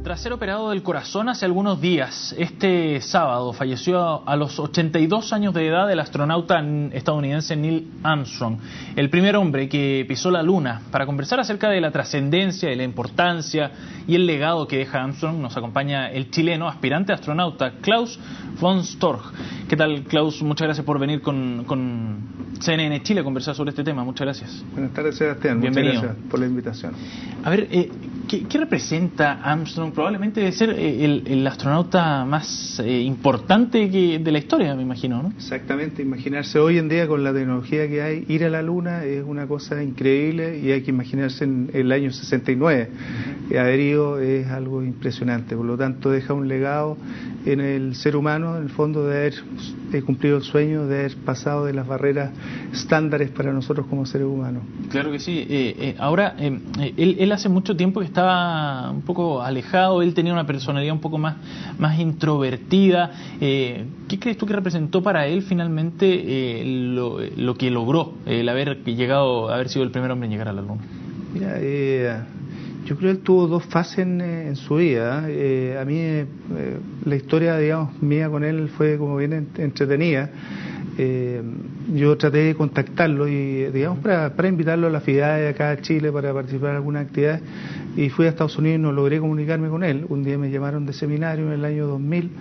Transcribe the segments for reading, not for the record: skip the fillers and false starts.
Tras ser operado del corazón hace algunos días, este sábado falleció a los 82 años de edad el astronauta estadounidense Neil Armstrong, el primer hombre que pisó la Luna. Para conversar acerca de la trascendencia y la importancia y el legado que deja Armstrong, nos acompaña el chileno aspirante astronauta Klaus von Storch. ¿Qué tal, Klaus? Muchas gracias por venir con CNN Chile a conversar sobre este tema. Muchas gracias. Buenas tardes, Sebastián. Bienvenido. Muchas gracias por la invitación. A ver, ¿qué representa Armstrong? Probablemente debe ser el astronauta más importante de la historia, me imagino, ¿no? Exactamente. Imaginarse hoy en día con la tecnología que hay, ir a la Luna es una cosa increíble, y hay que imaginarse en el año 69. Haber ido es algo impresionante. Por lo tanto, deja un legado en el ser humano, en el fondo, de haber cumplido el sueño, de haber pasado de las barreras estándares para nosotros como seres humanos. Claro que sí. Ahora, él hace mucho tiempo que estaba un poco alejado. Él tenía una personalidad un poco más introvertida. ¿Qué crees tú que representó para él finalmente lo que logró, el haber sido el primer hombre en llegar a la Luna? Mira, yo creo que él tuvo dos fases en su vida. A mí la historia, digamos, mía con él fue como bien entretenida. Yo traté de contactarlo y, digamos, para invitarlo a las actividades acá a Chile para participar en alguna actividad, y fui a Estados Unidos y no logré comunicarme con él. Un día me llamaron de seminario en el año 2000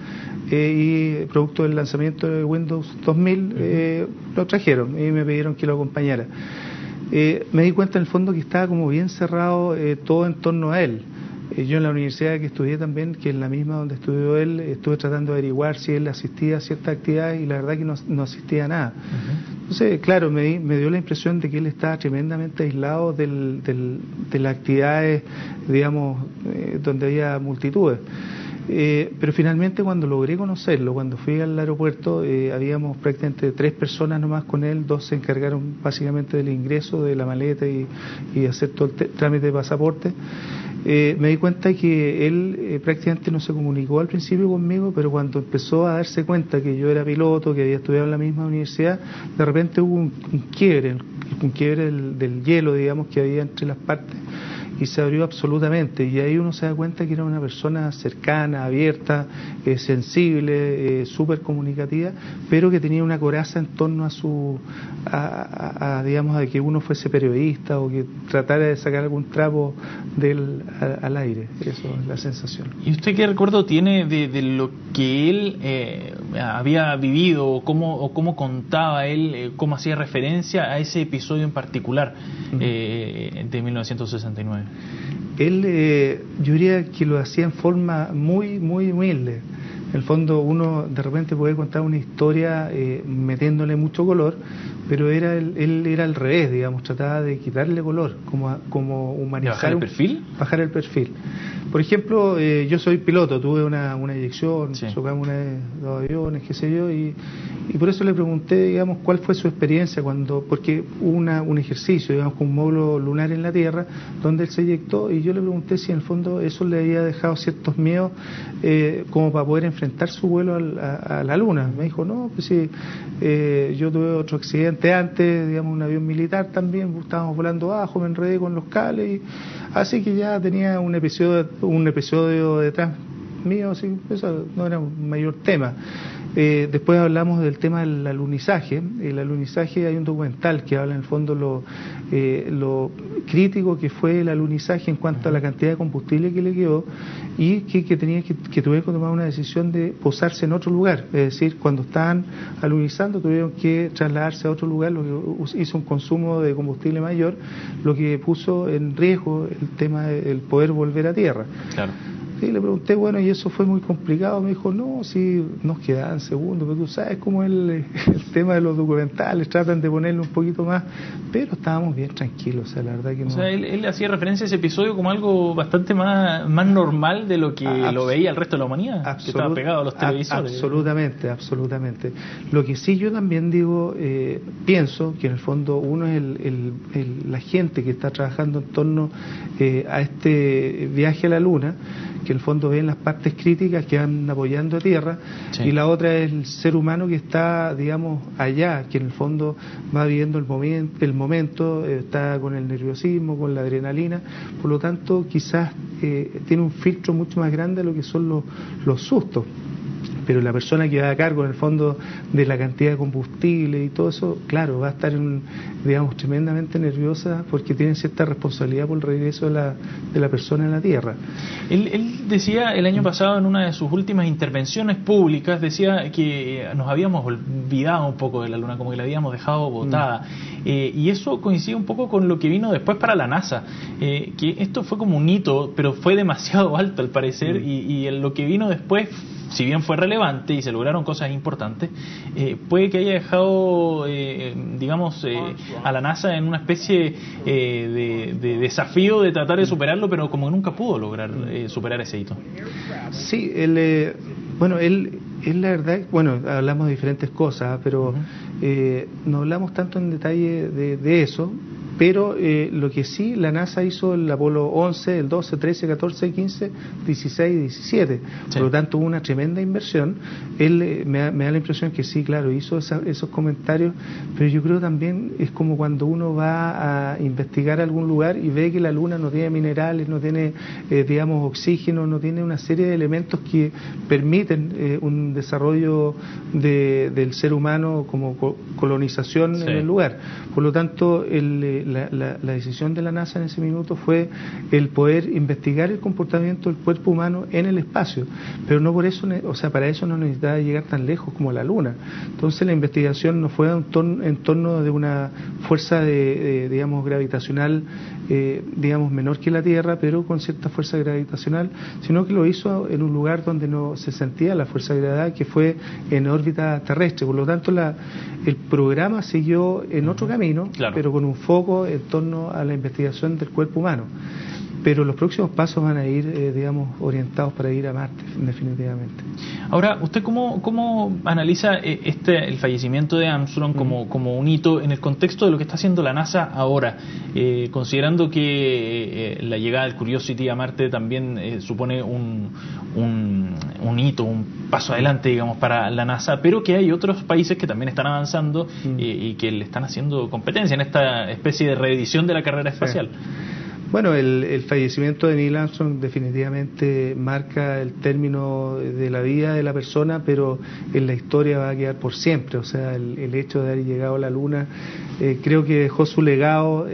y producto del lanzamiento de Windows 2000 lo trajeron y me pidieron que lo acompañara. Me di cuenta en el fondo que estaba como bien cerrado todo en torno a él. Yo en la universidad que estudié también, que es la misma donde estudió él, estuve tratando de averiguar si él asistía a ciertas actividades y la verdad que no asistía a nada. Entonces, claro, me dio la impresión de que él estaba tremendamente aislado de las actividades, digamos, donde había multitudes. Pero finalmente, cuando logré conocerlo, cuando fui al aeropuerto, habíamos prácticamente 3 personas nomás con él. 2 se encargaron básicamente del ingreso de la maleta y hacer todo el trámite de pasaporte. Me di cuenta que él prácticamente no se comunicó al principio conmigo, pero cuando empezó a darse cuenta que yo era piloto, que había estudiado en la misma universidad, de repente hubo un quiebre del hielo, digamos, que había entre las partes, y se abrió absolutamente, y ahí uno se da cuenta que era una persona cercana, abierta, sensible, súper comunicativa, pero que tenía una coraza en torno digamos, a que uno fuese periodista o que tratara de sacar algún trapo de él al aire. Eso es la sensación. ¿Y usted qué recuerdo tiene de lo que él había vivido, o cómo contaba él, cómo hacía referencia a ese episodio en particular de 1969? Él, yo diría que lo hacía en forma muy, muy humilde. En el fondo, uno de repente puede contar una historia metiéndole mucho color, pero él era al revés, digamos, trataba de quitarle color, como humanizar. ¿Bajar el perfil? Bajar el perfil. Por ejemplo, yo soy piloto, tuve una eyección, sí. chocamos 2 aviones, qué sé yo, y por eso le pregunté, digamos, cuál fue su experiencia porque hubo un ejercicio, digamos, con un módulo lunar en la Tierra, donde él se eyectó, y yo le pregunté si en el fondo eso le había dejado ciertos miedos como para poder enfrentar su vuelo a la Luna. Me dijo, no, pues sí, yo tuve otro accidente antes, digamos, un avión militar también, estábamos volando bajo, me enredé con los cables, así que ya tenía un episodio detrás mío, así que eso no era un mayor tema. Después hablamos del tema del alunizaje. El alunizaje, hay un documental que habla en el fondo lo crítico que fue el alunizaje en cuanto a la cantidad de combustible que le quedó, y que tuvieron que tomar una decisión de posarse en otro lugar. Es decir, cuando estaban alunizando tuvieron que trasladarse a otro lugar, lo que hizo un consumo de combustible mayor, lo que puso en riesgo el tema del poder volver a tierra. Claro. Sí, le pregunté, bueno, y eso fue muy complicado. Me dijo, no, sí, nos quedaban segundos, pero tú sabes cómo es el tema de los documentales, tratan de ponerle un poquito más, pero estábamos bien tranquilos, o sea, la verdad que no. O sea, él hacía referencia a ese episodio como algo bastante más normal de lo que lo veía el resto de la humanidad, que estaba pegado a los televisores. Absolutamente. Lo que sí yo también digo, pienso que en el fondo uno es la gente que está trabajando en torno a este viaje a la Luna, que en el fondo ven las partes críticas que van apoyando a tierra, sí. Y la otra es el ser humano que está, digamos, allá, que en el fondo va viviendo el momento, está con el nerviosismo, con la adrenalina, por lo tanto quizás tiene un filtro mucho más grande a lo que son los sustos. Pero la persona que va a cargo en el fondo de la cantidad de combustible y todo eso, claro, va a estar, digamos, tremendamente nerviosa porque tiene cierta responsabilidad por el regreso de la persona a la Tierra. Él decía el año pasado en una de sus últimas intervenciones públicas, decía que nos habíamos olvidado un poco de la Luna, como que la habíamos dejado botada. Y eso coincide un poco con lo que vino después para la NASA, que esto fue como un hito, pero fue demasiado alto al parecer, y lo que vino después, si bien fue relevante y se lograron cosas importantes, puede que haya dejado, digamos, a la NASA en una especie de desafío de tratar de superarlo, pero como nunca pudo lograr superar ese hito. Sí, bueno, él la verdad, bueno, hablamos de diferentes cosas, pero no hablamos tanto en detalle de eso. Pero lo que sí, la NASA hizo el Apolo 11, el 12, 13, 14, 15, 16 y 17. Sí. Por lo tanto, hubo una tremenda inversión. Él me da la impresión que sí, claro, hizo esos comentarios, pero yo creo también es como cuando uno va a investigar algún lugar y ve que la Luna no tiene minerales, no tiene, digamos, oxígeno, no tiene una serie de elementos que permiten un desarrollo del ser humano como colonización, sí, en el lugar. Por lo tanto, la decisión de la NASA en ese minuto fue el poder investigar el comportamiento del cuerpo humano en el espacio, pero no por eso, o sea, para eso no necesitaba llegar tan lejos como la Luna. Entonces la investigación no fue en torno de una fuerza digamos, gravitacional, digamos, menor que la Tierra, pero con cierta fuerza gravitacional, sino que lo hizo en un lugar donde no se sentía la fuerza de gravedad, que fue en órbita terrestre. Por lo tanto, el programa siguió en otro camino, claro, pero con un foco en torno a la investigación del cuerpo humano. Pero los próximos pasos van a ir, digamos, orientados para ir a Marte, definitivamente. Ahora, ¿usted cómo analiza el fallecimiento de Armstrong como un hito en el contexto de lo que está haciendo la NASA ahora? Considerando que la llegada del Curiosity a Marte también supone un hito, un paso adelante, digamos, para la NASA, pero que hay otros países que también están avanzando y que le están haciendo competencia en esta especie de reedición de la carrera espacial. Sí. Bueno, el fallecimiento de Neil Armstrong definitivamente marca el término de la vida de la persona, pero en la historia va a quedar por siempre. O sea, el hecho de haber llegado a la Luna, creo que dejó su legado.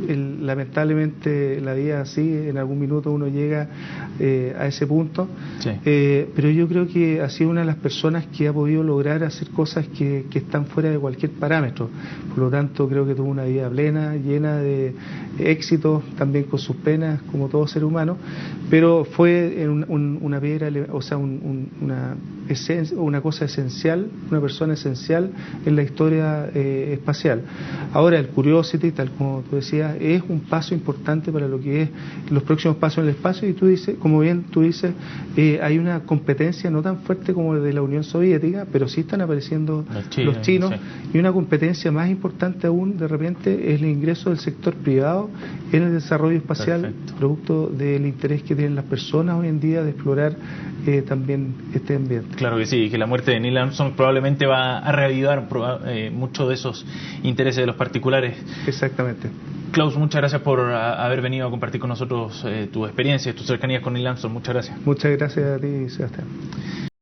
Lamentablemente la vida así, en algún minuto uno llega a ese punto, sí, pero yo creo que ha sido una de las personas que ha podido lograr hacer cosas que están fuera de cualquier parámetro. Por lo tanto, creo que tuvo una vida plena, llena de éxitos, también con sus penas, como todo ser humano, pero fue una piedra, o sea, una cosa esencial, una persona esencial en la historia espacial. Ahora, el Curiosity, tal como tú decías, es un paso importante para lo que es los próximos pasos en el espacio, y tú dices, como bien tú dices, hay una competencia no tan fuerte como la de la Unión Soviética, pero sí están apareciendo los chinos, sí, y una competencia más importante aún, de repente, es el ingreso del sector privado en el desarrollo espacial. Perfecto. Producto del interés que tienen las personas hoy en día de explorar también este ambiente. Claro que sí, que la muerte de Neil Armstrong probablemente va a reavivar muchos de esos intereses de los particulares. Exactamente. Klaus, muchas gracias por haber venido a compartir con nosotros tu experiencia, tus cercanías con Neil Armstrong. Muchas gracias. Muchas gracias a ti, Sebastián.